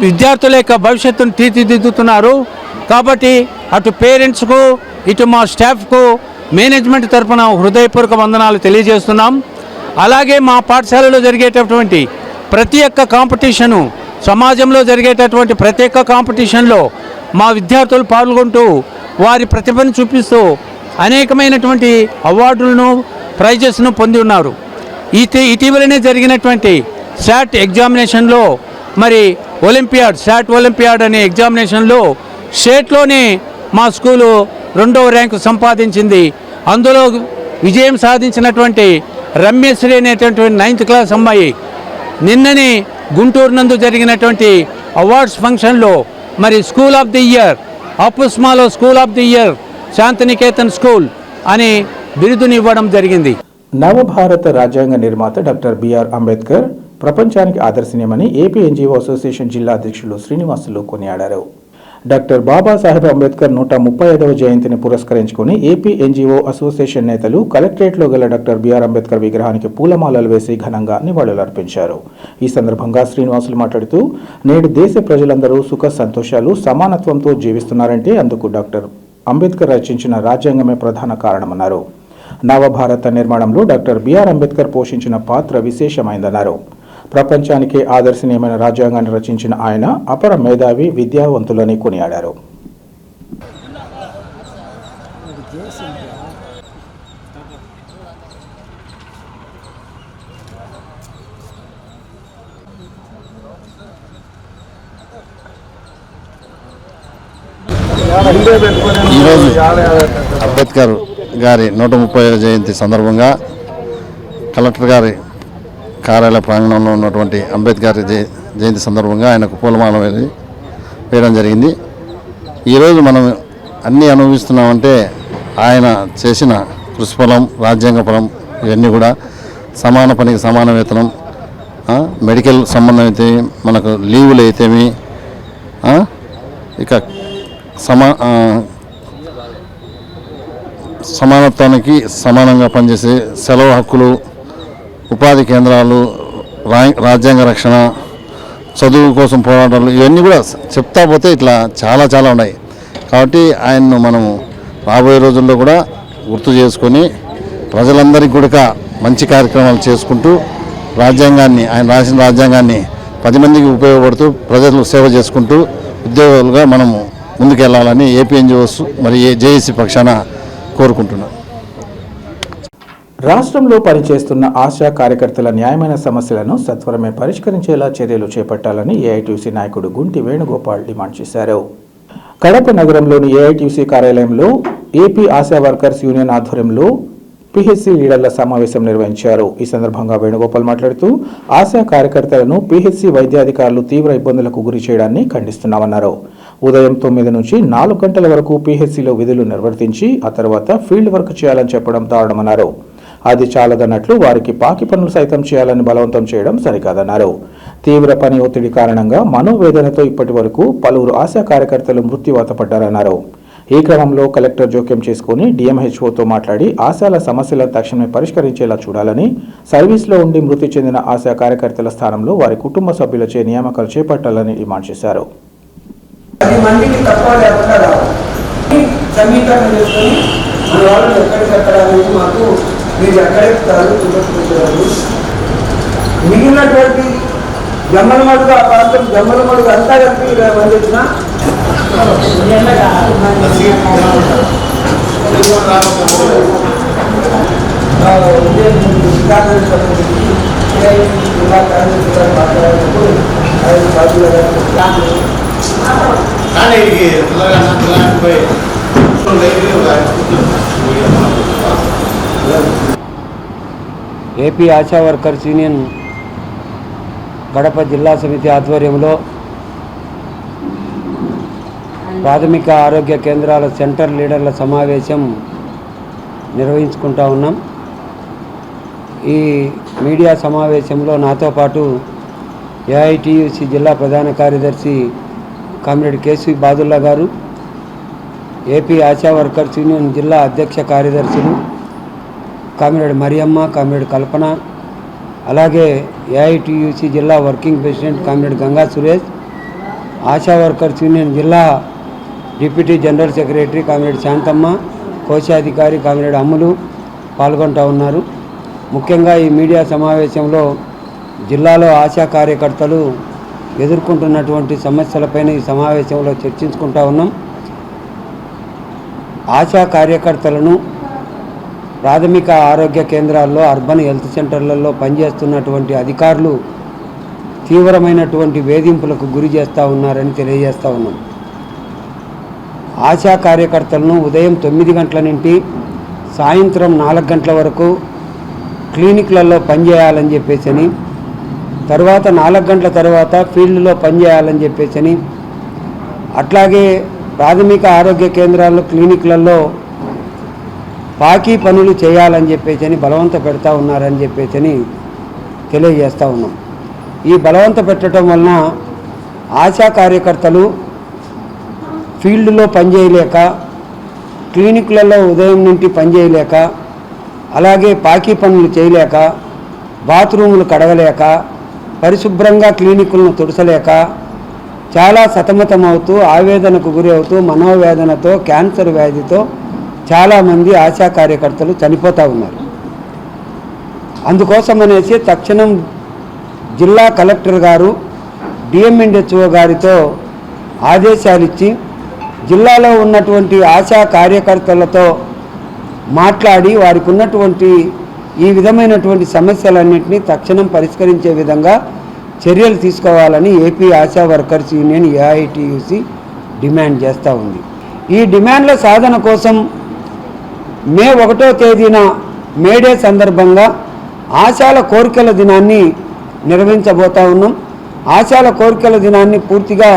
విద్యార్థుల యొక్క భవిష్యత్తును తీర్చిదిద్దుతున్నారు. కాబట్టి అటు పేరెంట్స్కు, ఇటు మా స్టాఫ్కు, మేనేజ్మెంట్ తరఫున హృదయపూర్వక వందనాలు తెలియజేస్తున్నాం. అలాగే మా పాఠశాలలో జరిగేటటువంటి ప్రతి ఒక్క కాంపిటీషను, సమాజంలో జరిగేటటువంటి ప్రతి ఒక్క కాంపిటీషన్లో మా విద్యార్థులు పాల్గొంటూ వారి ప్రతిభను చూపిస్తూ అనేకమైనటువంటి అవార్డులను, ప్రైజెస్ను పొంది ఉన్నారు. ఇటీవలనే జరిగినటువంటి శాట్ ఎగ్జామినేషన్లో మరి శాట్ ఒలింపియాడ్ అనే ఎగ్జామినేషన్లో స్టేట్లోనే మా స్కూలు 2వ ర్యాంకు సంపాదించింది. అందులో విజయం సాధించినటువంటి రమ్యశ్రీ అనేటటువంటి 9th క్లాస్ అమ్మాయి నిన్ననే గుంటూరు నందు జరిగినటువంటి అవార్డ్స్ ఫంక్షన్లో మరి స్కూల్ ఆఫ్ ది ఇయర్, అపుస్మాలో school of the year Shantiniketan school అనే బిరుదుని ఇవ్వడం జరిగింది. నవభారత రాజ్యాంగ నిర్మాత డాక్టర్ బిఆర్ అంబేద్కర్ ప్రపంచానికి ఆదర్శనీయమని ఏపీ ఎన్జీఓ అసోసియేషన్ జిల్లా అధ్యక్షులు శ్రీనివాసులు కొనియాడారు. డాక్టర్ బాబాసాహెబ్ అంబేద్కర్ 135వ జయంతిని పురస్కరించుకుని ఏపీ ఎన్జీఓ అసోసియేషన్ నేతలు కలెక్టరేట్లో గల డాక్టర్ బిఆర్ అంబేద్కర్ విగ్రహానికి పూలమాలలు వేసి ఘనంగా నివాళులర్పించారు. ఈ సందర్భంగా శ్రీనివాసులు మాట్లాడుతూ, నేడు దేశ ప్రజలందరూ సుఖ సంతోషాలు సమానత్వంతో జీవిస్తున్నారంటే అందుకు డాక్టర్ అంబేద్కర్ రచించిన రాజ్యాంగమే ప్రధాన కారణమన్నారు. నవభారత నిర్మాణంలో డాక్టర్ బిఆర్ అంబేద్కర్ పోషించిన పాత్ర విశేషమైందన్నారు. ప్రపంచానికి ఆదర్శనీయమైన రాజ్యాంగాన్ని రచించిన ఆయన అపర మేధావి, విద్యావంతులని కొనియాడారు. ఈరోజు అంబేద్కర్ గారి 130వ జయంతి సందర్భంగా కలెక్టర్ గారి కార్యాలయ ప్రాంగణంలో ఉన్నటువంటి అంబేద్కర్ జయంతి సందర్భంగా ఆయనకు పూలమాల వేయడం జరిగింది. ఈరోజు మనం అన్నీ అనుభవిస్తున్నామంటే ఆయన చేసిన కృషిఫలం, రాజ్యాంగ ఫలం ఇవన్నీ కూడా సమాన పనికి సమాన వేతనం, మెడికల్ సంబంధం అయితే మనకు లీవులు అయితేమి, ఇక సమానత్వానికి సమానంగా పనిచేసే సెలవు హక్కులు, ఉపాధి కేంద్రాలు, రాజ్యాంగ రక్షణ, చదువు కోసం పోరాటాలు ఇవన్నీ కూడా చెప్తా పోతే ఇట్లా చాలా చాలా ఉన్నాయి. కాబట్టి ఆయన్ను మనం రాబోయే రోజుల్లో కూడా గుర్తు చేసుకొని ప్రజలందరికీ కూడా మంచి కార్యక్రమాలు చేసుకుంటూ రాజ్యాంగాన్ని, ఆయన రాసిన రాజ్యాంగాన్ని 10 మందికి ఉపయోగపడుతూ ప్రజలు సేవ చేసుకుంటూ ఉద్యోగులుగా మనము ముందుకెళ్లాలని ఏపీ ఎన్జీఓస్ మరియు జేఏసీ పక్షాన కోరుకుంటున్నాను. రాష్ట్రంలో పనిచేస్తున్న ఆశా కార్యకర్తల న్యాయమైన సమస్యలను సత్వరమే పరిష్కరించేలా చర్యలు చేపట్టాలని ఏఐటీయూసీ నాయకుడు గుంటి వేణుగోపాల్ డిమాండ్ చేశారు. కడప నగరంలోని ఏఐటీయూసీ కార్యాలయంలో ఏపీ ఆశా వర్కర్స్ యూనియన్ ఆధ్వర్యంలో పీహెచ్సీ లీడర్ల సమావేశం నిర్వహించారు. ఈ సందర్భంగా వేణుగోపాల్ మాట్లాడుతూ, ఆశా కార్యకర్తలను పీహెచ్సీ వైద్యాధికారులు తీవ్ర ఇబ్బందులకు గురి చేయడాన్ని ఖండిస్తున్నామన్నారు. ఉదయం 9 నుంచి 4 గంటల వరకు పీహెచ్సీలో విధులు నిర్వర్తించి ఆ తర్వాత ఫీల్డ్ వర్క్ చేయాలని చెప్పడం దారుణమన్నారు. అది చాలదన్నట్లు వారికి పాకి పనులు సైతం చేయాలని బలవంతం చేయడం సరికాదన్నారు. తీవ్ర పని ఒత్తిడి కారణంగా మనోవేదనతో ఇప్పటి వరకు పలువురు ఆశా కార్యకర్తలు మృత్యువాత పడ్డారన్నారు. ఈ క్రమంలో కలెక్టర్ జోక్యం చేసుకుని డిఎంహెచ్ఓతో మాట్లాడి ఆశాల సమస్యలను తక్షణమే పరిష్కరించేలా చూడాలని, సర్వీస్లో ఉండి మృతి చెందిన ఆశా కార్యకర్తల స్థానంలో వారి కుటుంబ సభ్యులచే నియామకాలు చేపట్టాలని డిమాండ్ చేశారు. మిగిలినటువంటి జమ్మల మడుగు, ఆ ప్రాంతం జమ్మల మడుగు అంతా కలిపి 20 మంది వచ్చిన ఏపీ ఆశా వర్కర్స్ యూనియన్ గడప జిల్లా సమితి ఆధ్వర్యంలో ప్రాథమిక ఆరోగ్య కేంద్రాల సెంటర్ లీడర్ల సమావేశం నిర్వహించుకుంటా ఉన్నాం. ఈ మీడియా సమావేశంలో నాతో పాటు ఏఐటీయూసీ జిల్లా ప్రధాన కార్యదర్శి కామ్రేడ్ కేసీ బాదుల్లా గారు, ఏపీ ఆశా వర్కర్స్ యూనియన్ జిల్లా అధ్యక్ష కార్యదర్శులు కామ్రేడ్ మరియమ్మ, కామ్రేడ్ కల్పన, అలాగే ఏఐటీయూసీ జిల్లా working president comrade Ganga Suresh, Asha workers union జిల్లా deputy general secretary comrade Shanthamma, కోశాధికారి కామ్రేడ్ అమ్ములు పాల్గొంటూ ఉన్నారు. ముఖ్యంగా ఈ మీడియా సమావేశంలో జిల్లాలో ఆశా కార్యకర్తలు ఎదుర్కొంటున్నటువంటి సమస్యలపైన ఈ సమావేశంలో చర్చించుకుంటూ ఉన్నాం. ఆశా కార్యకర్తలను ప్రాథమిక ఆరోగ్య కేంద్రాల్లో, అర్బన్ హెల్త్ సెంటర్లలో పనిచేస్తున్నటువంటి అధికారులు తీవ్రమైనటువంటి వేధింపులకు గురి చేస్తూ ఉన్నారని తెలియజేస్తూ ఉన్నాం. ఆశా కార్యకర్తలను ఉదయం 9 గంటల నుండి సాయంత్రం 4 గంటల వరకు క్లినిక్లలో పనిచేయాలని చెప్పేసి, తర్వాత 4 గంటల తర్వాత ఫీల్డ్లో పనిచేయాలని చెప్పేసి, అట్లాగే ప్రాథమిక ఆరోగ్య కేంద్రాల్లో, క్లినిక్లలో పాకీ పనులు చేయాలని చెప్పేసి బలవంత పెడతా ఉన్నారని చెప్పేసి తెలియజేస్తూ ఉన్నాం. ఈ బలవంత పెట్టడం వలన ఆశా కార్యకర్తలు ఫీల్డ్లో పనిచేయలేక, క్లినిక్లలో ఉదయం నుండి పనిచేయలేక, అలాగే పాకీ పనులు చేయలేక, బాత్రూములు కడగలేక, పరిశుభ్రంగా క్లినికులను తుడసలేక చాలా సతమతమవుతూ ఆవేదనకు గురి అవుతూ మనోవేదనతో క్యాన్సర్ వ్యాధితో చాలామంది ఆశా కార్యకర్తలు చనిపోతూ ఉన్నారు. అందుకోసమనేసి తక్షణం జిల్లా కలెక్టర్ గారు డిఎంఎన్హెచ్ఓ గారితో ఆదేశాలు ఇచ్చి జిల్లాలో ఉన్నటువంటి ఆశా కార్యకర్తలతో మాట్లాడి వారికి ఉన్నటువంటి ఈ విధమైనటువంటి సమస్యలన్నింటినీ తక్షణం పరిష్కరించే విధంగా చర్యలు తీసుకోవాలని AP ASHA workers union AITUC demand చేస్తూ ఉంది. ఈ డిమాండ్ల సాధన కోసం మే 1వ తేదీన మేడే సందర్భంగా ఆశాల కోరికల దినాన్ని నిర్వహించబోతా ఉన్నాం. ఆశాల కోరికల దినాన్ని పూర్తిగా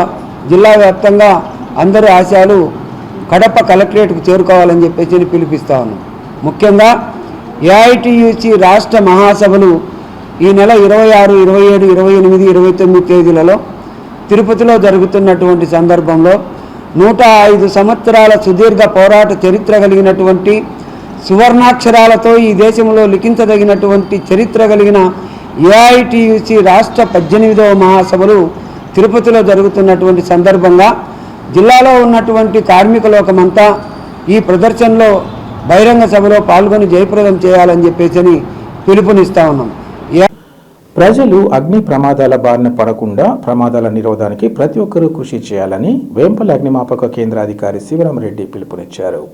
జిల్లా వ్యాప్తంగా అందరూ ఆశాలు కడప కలెక్టరేట్కు చేరుకోవాలని చెప్పేసి పిలిపిస్తా ఉన్నాం. ముఖ్యంగా ఏఐటియుసి రాష్ట్ర మహాసభలు ఈ నెల 26, 27, 28, 29 తేదీలలో తిరుపతిలో జరుగుతున్నటువంటి సందర్భంలో 105 సంవత్సరాల సుదీర్ఘ పోరాట చరిత్ర కలిగినటువంటి సువర్ణాక్షరాలతో ఈ దేశంలో లిఖించదగినటువంటి చరిత్ర కలిగిన ఏఐటియుసి రాష్ట్ర 18వ మహాసభలు తిరుపతిలో జరుగుతున్నటువంటి సందర్భంగా జిల్లాలో ఉన్నటువంటి కార్మిక లోకమంతా ఈ ప్రదర్శనలో బహిరంగ సభలో పాల్గొని జయప్రదం చేయాలని చెప్పేసి పిలుపునిస్తా ఉన్నాం. ప్రజలు అగ్ని ప్రమాదాల బారిన పడకుండా ప్రమాదాల నిరోధానికి ప్రతి ఒక్కరూ కృషి చేయాలని వేంపల్లి అగ్నిమాపక కేంద్ర అధికారి శివరామరెడ్డి పిలుపునిచ్చారు.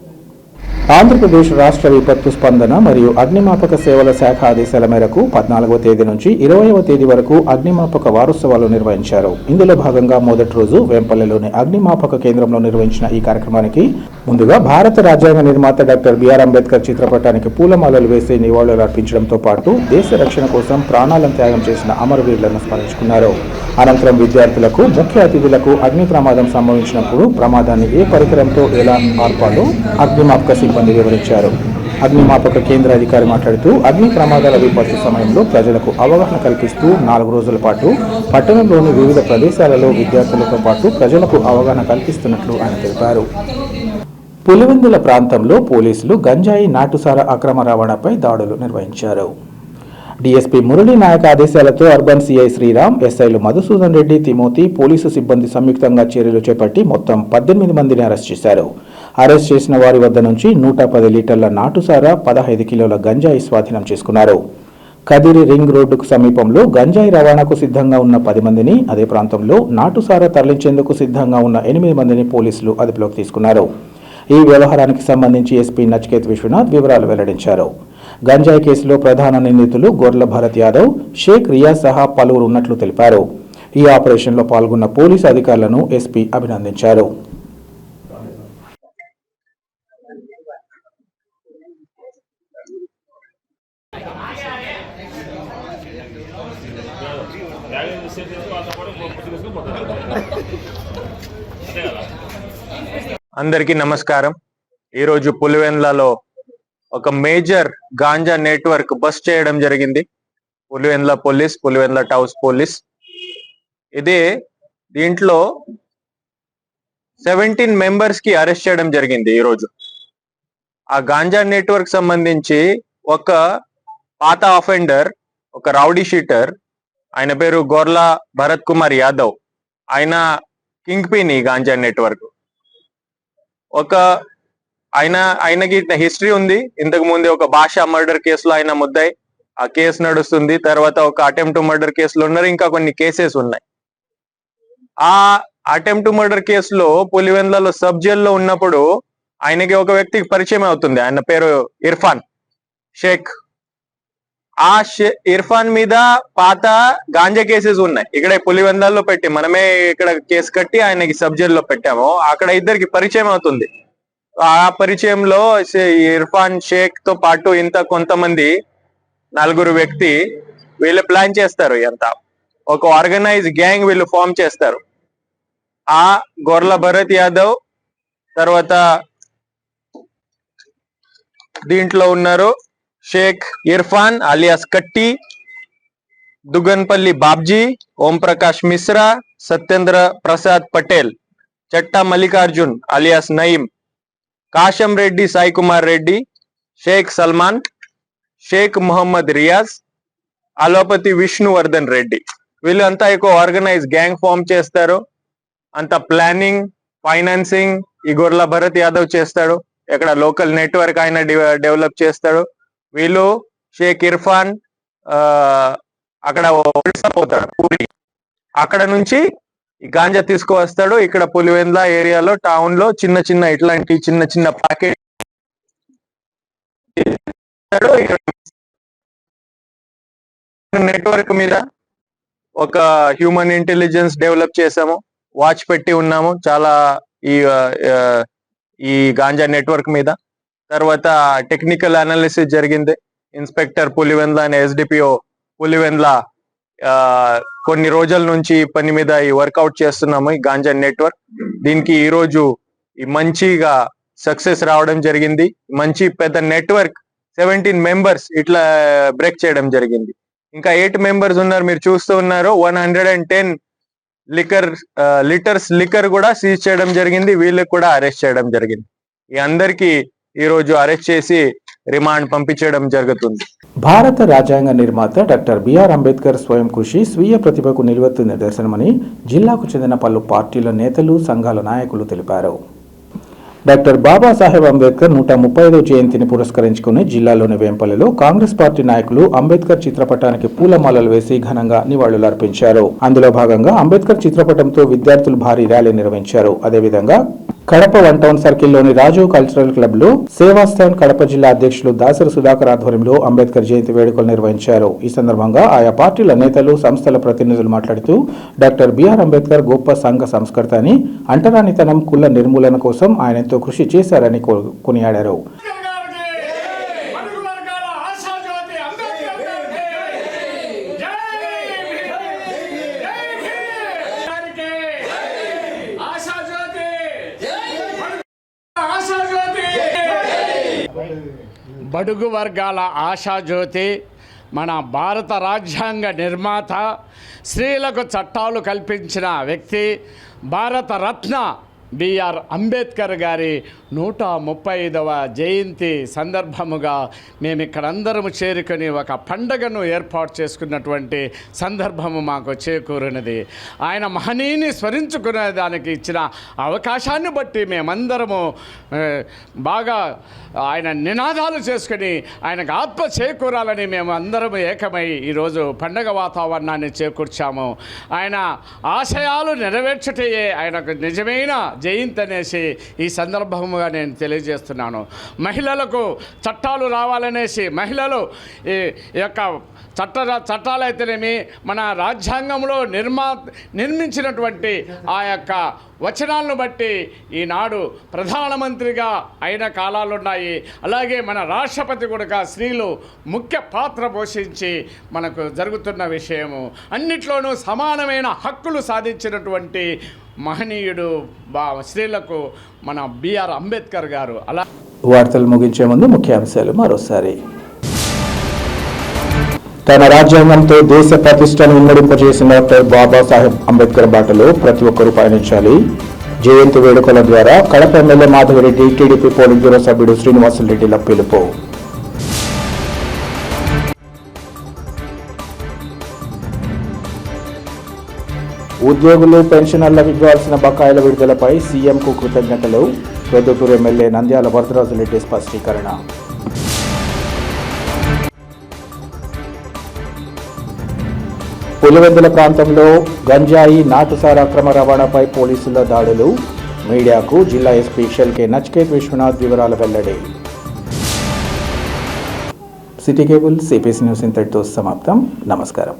ఆంధ్రప్రదేశ్ రాష్ట్ర విపత్తు స్పందన మరియు అగ్నిమాపక సేవల శాఖ ఆదేశాల మేరకు 14వ తేదీ నుంచి 20వ తేదీ వరకు అగ్నిమాపక వారోత్సవాలు నిర్వహించారు. ఇందులో భాగంగా మొదటి రోజు వేంపల్లిలోని అగ్నిమాపక కేంద్రంలో నిర్వహించిన ఈ కార్యక్రమానికి ముందుగా భారత రాజ్యాంగ నిర్మాత డాక్టర్ బిఆర్ అంబేద్కర్ చిత్రపటానికి పూలమాలలు వేసి నివాళులు అర్పించడంతో పాటు దేశ రక్షణ కోసం ప్రాణాలను త్యాగం చేసిన అమరవీరులను స్మరించుకున్నారు. అనంతరం విద్యార్థులకు, ముఖ్య అతిథులకు అగ్ని ప్రమాదం సంభవించినప్పుడు ప్రమాదాన్ని ఏ పరికరంతో ఎలా ఆర్పాలో అగ్నిమాపక సిబ్బంది వివరించారు. అగ్నిమాపక కేంద్ర అధికారి మాట్లాడుతూ అగ్ని ప్రమాదాల విపత్తు సమయంలో ప్రజలకు అవగాహన కల్పిస్తూ 4 రోజుల పాటు పట్టణంలోని వివిధ ప్రదేశాలలో విద్యార్థులతో పాటు ప్రజలకు అవగాహన కల్పిస్తున్నట్లు ఆయన తెలిపారు. పులివెందుల ప్రాంతంలో పోలీసులు గంజాయి, నాటుసారా అక్రమ రవాణాపై దాడులు నిర్వహించారు. డీఎస్పీ మురళీ నాయక్ ఆదేశాలతో అర్బన్ సిఐ శ్రీరామ్, ఎస్ఐలు మధుసూదన్ రెడ్డి, తిమోతి, పోలీసు సిబ్బంది సంయుక్తంగా చర్యలు చేపట్టి మొత్తం 18 మందిని అరెస్ట్ చేశారు. అరెస్ట్ చేసిన వారి వద్ద నుంచి 110 లీటర్ల నాటుసారా, 15 కిలోల గంజాయి స్వాధీనం చేసుకున్నారు. కదిరి రింగ్ రోడ్డుకు సమీపంలో గంజాయి రవాణాకు సిద్ధంగా ఉన్న 10 మందిని, అదే ప్రాంతంలో నాటుసారా తరలించేందుకు సిద్ధంగా ఉన్న 8 మందిని పోలీసులు అదుపులోకి తీసుకున్నారు. ఈ వ్యవహారానికి సంబంధించి ఎస్పీ నచికేత్ విశ్వనాథ్ వివరాలు వెల్లడించారు. గంజాయి కేసులో ప్రధాన నిందితులు గొర్ల భరత్ యాదవ్, షేక్ రియాజ్ సహా పలువురు ఉన్నట్లు తెలిపారు. ఈ ఆపరేషన్లో పాల్గొన్న పోలీసు అధికారులను ఎస్పీ అభినందించారు. అందరికీ నమస్కారం. ఈరోజు పులివెందులలో ఒక మేజర్ గాంజా నెట్వర్క్ బస్ట్ చేయడం జరిగింది. Pulivendula police, Pulivendula town police. దీంట్లో 17 మెంబర్స్ కి అరెస్ట్ చేయడం జరిగింది. ఈరోజు ఆ గాంజా నెట్వర్క్ సంబంధించి ఒక పాత అఫెండర్, ఒక రౌడీ షీటర్, ఆయన పేరు గొర్ల భరత్ కుమార్ యాదవ్. ఆయన కింగ్ పిన్ ఈ గాంజా నెట్వర్క్. ఆయనకి హిస్టరీ ఉంది. ఇంతకు ముందు ఒక భాష మర్డర్ కేసులో ఆయన ముద్దాయి, ఆ కేసు నడుస్తుంది. తర్వాత ఒక అటెంప్ట్ టు మర్డర్ కేసులో ఉన్నారు, ఇంకా కొన్ని కేసెస్ ఉన్నాయి. ఆ అటెంప్ట్ టు మర్డర్ కేసులో పులివెందులలో సబ్ జైల్లో ఉన్నప్పుడు ఆయనకి ఒక వ్యక్తికి పరిచయం అవుతుంది. ఆయన పేరు ఇర్ఫాన్ షేక్. ఆ ఇర్ఫాన్ మీద పాత గాంజా కేసెస్ ఉన్నాయి. ఇక్కడ పులివెందులలో పెట్టి మనమే ఇక్కడ కేసు కట్టి ఆయనకి సబ్ జైల్లో పెట్టాము. అక్కడ ఇద్దరికి పరిచయం అవుతుంది. ఆ పరిచయంలో ఇర్ఫాన్ షేక్ తో పాటు కొంతమంది 4 వ్యక్తి వీళ్ళు ప్లాన్ చేస్తారు. ఒక ఆర్గనైజ్ గ్యాంగ్ వీళ్ళు ఫామ్ చేస్తారు. ఆ గొర్ల భరత్ యాదవ్, తర్వాత దీంట్లో ఉన్నారు షేక్ ఇర్ఫాన్ అలియాస్ కట్టి, దుగన్పల్లి బాబ్జీ, ఓం ప్రకాష్ మిశ్రా, సత్యేంద్ర ప్రసాద్ పటేల్. చట్టా మల్లికార్జున్ అలియాస్ నయీం, కాశం రెడ్డి సాయి కుమార్ రెడ్డి, షేక్ సల్మాన్, షేక్ మొహమ్మద్ రియాజ్, అలోపతి విష్ణువర్ధన్ రెడ్డి. వీళ్ళంతా ఎక్కువ ఆర్గనైజ్ గ్యాంగ్ ఫామ్ చేస్తారు. అంత ప్లానింగ్, ఫైనాన్సింగ్ ఈ గొర్ల భరత్ యాదవ్ చేస్తాడు. ఇక్కడ లోకల్ నెట్వర్క్ ఆయన డెవలప్ చేస్తాడు. వీళ్ళు షేక్ ఇర్ఫాన్ అక్కడ పోతాడు పూరి, అక్కడ నుంచి ఈ గాంజా తీసుకువస్తాడు. ఇక్కడ పులివెందుల ఏరియాలో టౌన్ లో చిన్న చిన్న ఇట్లాంటి చిన్న చిన్న ప్యాకెట్ నెట్వర్క్ మీద ఒక హ్యూమన్ ఇంటెలిజెన్స్ డెవలప్ చేసాము, వాచ్ పెట్టి ఉన్నాము చాలా ఈ గాంజా నెట్వర్క్ మీద. తర్వాత టెక్నికల్ అనాలిసిస్ జరిగింది. ఇన్స్పెక్టర్ పులివెందుల అనే ఎస్డిపిఓ పులివెందుల కొన్ని రోజుల నుంచి పని మీద ఈ వర్కౌట్ చేస్తున్నాము ఈ గాంజా నెట్వర్క్. దీనికి ఈ రోజు ఈ మంచిగా సక్సెస్ రావడం జరిగింది. మంచి పెద్ద నెట్వర్క్ 17 మెంబర్స్ ఇట్లా బ్రేక్ చేయడం జరిగింది. ఇంకా 8 మెంబర్స్ ఉన్నారు, మీరు చూస్తూ ఉన్నారు. 110 లీటర్స్ లిక్కర్ కూడా సీజ్ చేయడం జరిగింది. వీళ్ళకి కూడా అరెస్ట్ చేయడం జరిగింది. ఈ అందరికి ఈ రోజు అరెస్ట్ చేసి రిమాండ్ పంపించడం జరుగుతుంది. భారత రాజ్యాంగ నిర్మాత డాక్టర్ బిఆర్ అంబేద్కర్ స్వయం కృషి, స్వీయ ప్రతిభకు నిలువెత్తు నిదర్శనమని జిల్లాకు చెందిన పలు పార్టీల నేతలు, సంఘాల నాయకులు తెలిపారు. డాక్టర్ బాబాసాహెబ్ అంబేద్కర్ 135వ జయంతిని పురస్కరించుకుని జిల్లాలోని వేంపల్లిలో కాంగ్రెస్ పార్టీ నాయకులు అంబేద్కర్ చిత్రపటానికి పూలమాలలు వేసి ఘనంగా నివాళులర్పించారు. అందులో భాగంగా అంబేద్కర్ చిత్రపటంతో విద్యార్థులు భారీ ర్యాలీ నిర్వహించారు. అదేవిధంగా కడప 1 టౌన్ సర్కిల్లోని రాజు కల్చరల్ క్లబ్ లో సేవాస్థాన్ కడప జిల్లా అధ్యక్షులు దాసరి సుధాకర్ ఆధ్వర్యంలో అంబేద్కర్ జయంతి వేడుకలు నిర్వహించారు. ఈ సందర్భంగా ఆయా పార్టీల నేతలు, సంస్థల ప్రతినిధులు మాట్లాడుతూ డాక్టర్ బిఆర్ అంబేద్కర్ గొప్ప సంఘ సంస్కర్త అని, అంటరానితనం, కుల నిర్మూలన కోసం ఆయన ఎంతో కృషి చేశారని కొనియాడారు. బడుగు వర్గాల ఆశాజ్యోతి, మన భారత రాజ్యాంగ నిర్మాత, స్త్రీలకు చట్టాలు కల్పించిన వ్యక్తి, భారత రత్న బిఆర్ అంబేద్కర్ గారి 135వ జయంతి సందర్భముగా మేము ఇక్కడందరము చేరుకొని ఒక పండగను ఏర్పాటు చేసుకున్నటువంటి సందర్భము మాకు చేకూరినది. ఆయన మహనీయుని స్మరించుకునే దానికి ఇచ్చిన అవకాశాన్ని బట్టి మేమందరము బాగా ఆయన నినాదాలు చేసుకుని ఆయనకు ఆత్మ చేకూరాలని మేము అందరము ఏకమై ఈరోజు పండగ వాతావరణాన్ని చేకూర్చాము. ఆయన ఆశయాలు నెరవేర్చుటయే ఆయనకు నిజమైన జయంతి అనేసి ఈ సందర్భముగా నేను తెలియజేస్తున్నాను. మహిళలకు చట్టాలు రావాలనేసి, మహిళలు ఈ యొక్క చట్టాలైతేనేమి మన రాజ్యాంగంలో నిర్మించినటువంటి ఆ యొక్క వచనాలను బట్టి ఈనాడు ప్రధానమంత్రిగా అయిన కాలాలున్నాయి. అలాగే మన రాష్ట్రపతి కూడా స్త్రీలు ముఖ్య పాత్ర పోషించి మనకు జరుగుతున్న విషయము. అన్నిట్లోనూ సమానమైన హక్కులు సాధించినటువంటి మహనీయుడు స్త్రీలకు మన బిఆర్ అంబేద్కర్ గారు. అలా వార్తలు ముగించే ముందు ముఖ్యాంశాలు మరోసారి. తన రాజ్యాంగంతో దేశ ప్రతిష్టను ఇమ్మడింపజేసిన డాక్టర్ బాబాసాహెబ్ అంబేద్కర్ బాటలో ప్రతి ఒక్కరూ పయనించాలి. జయంతి వేడుకల ద్వారా Kadapa MLA Madhavi Reddy, TDP politburo సభ్యుడు శ్రీనివాసులరెడ్డిల పిలుపు. ఉద్యోగులు, పెన్షనర్లకు ఇవ్వాల్సిన బకాయిల విడుదలపై సీఎంకు కృతజ్ఞతలు. ప్రొద్దుటూరు ఎమ్మెల్యే నంద్యాల వరదరాజులరెడ్డి స్పష్టీకరణ. పులివెందుల ప్రాంతంలో గంజాయి, నాటుసారా అక్రమ రవాణాపై పోలీసుల దాడులు. మీడియాకు జిల్లా ఎస్పీ షెల్కే నచికేత్ విశ్వనాథ్ వివరాల వెల్లడి. సిటీ కేబుల్, సిపిఎస్ న్యూస్ ఇంతటితో సమాప్తం. నమస్కారం.